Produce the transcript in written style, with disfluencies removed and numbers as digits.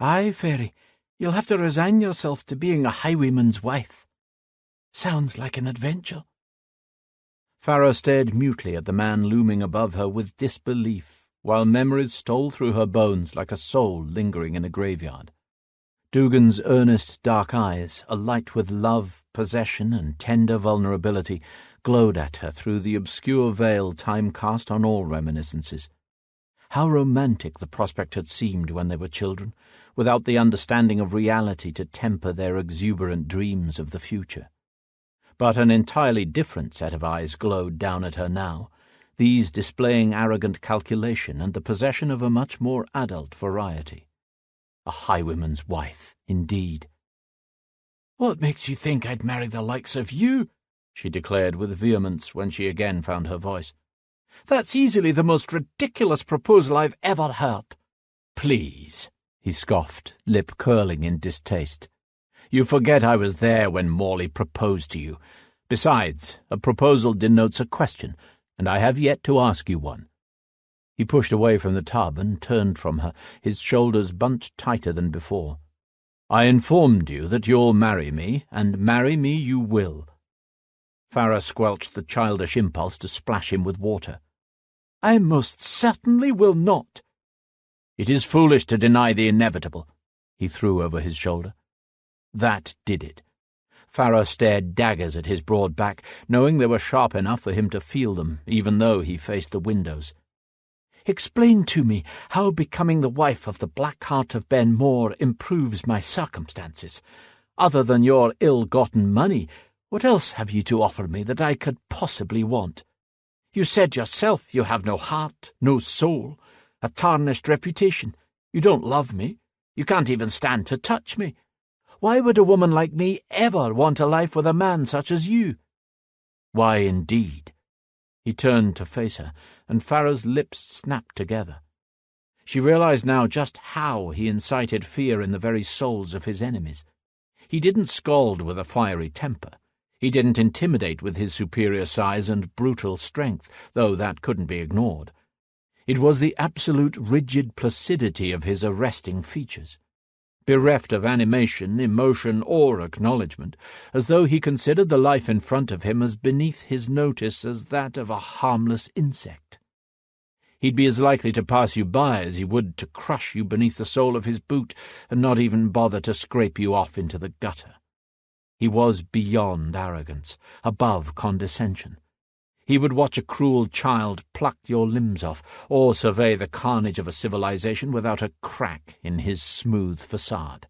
"Aye, Fairy, you'll have to resign yourself to being a highwayman's wife. Sounds like an adventure." Farah stared mutely at the man looming above her with disbelief, while memories stole through her bones like a soul lingering in a graveyard. Dugan's earnest dark eyes, alight with love, possession, and tender vulnerability, glowed at her through the obscure veil time cast on all reminiscences. How romantic the prospect had seemed when they were children, without the understanding of reality to temper their exuberant dreams of the future. But an entirely different set of eyes glowed down at her now, these displaying arrogant calculation and the possession of a much more adult variety. A highwayman's wife, indeed. "What makes you think I'd marry the likes of you?" she declared with vehemence when she again found her voice. "That's easily the most ridiculous proposal I've ever heard." "Please," he scoffed, lip curling in distaste. "You forget I was there when Morley proposed to you. Besides, a proposal denotes a question, and I have yet to ask you one." He pushed away from the tub and turned from her, his shoulders bunched tighter than before. "I informed you that you'll marry me, and marry me you will." Farah squelched the childish impulse to splash him with water. "I most certainly will not." "It is foolish to deny the inevitable," he threw over his shoulder. That did it. Farah stared daggers at his broad back, knowing they were sharp enough for him to feel them, even though he faced the windows. "Explain to me how becoming the wife of the Blackheart of Ben More improves my circumstances. Other than your ill-gotten money, what else have you to offer me that I could possibly want? You said yourself you have no heart, no soul, a tarnished reputation. You don't love me. You can't even stand to touch me. Why would a woman like me ever want a life with a man such as you?" "Why, indeed?" He turned to face her, and Farah's lips snapped together. She realized now just how he incited fear in the very souls of his enemies. He didn't scald with a fiery temper. He didn't intimidate with his superior size and brutal strength, though that couldn't be ignored. It was the absolute rigid placidity of his arresting features, bereft of animation, emotion, or acknowledgement, as though he considered the life in front of him as beneath his notice as that of a harmless insect. He'd be as likely to pass you by as he would to crush you beneath the sole of his boot and not even bother to scrape you off into the gutter. He was beyond arrogance, above condescension. He would watch a cruel child pluck your limbs off, or survey the carnage of a civilization without a crack in his smooth facade.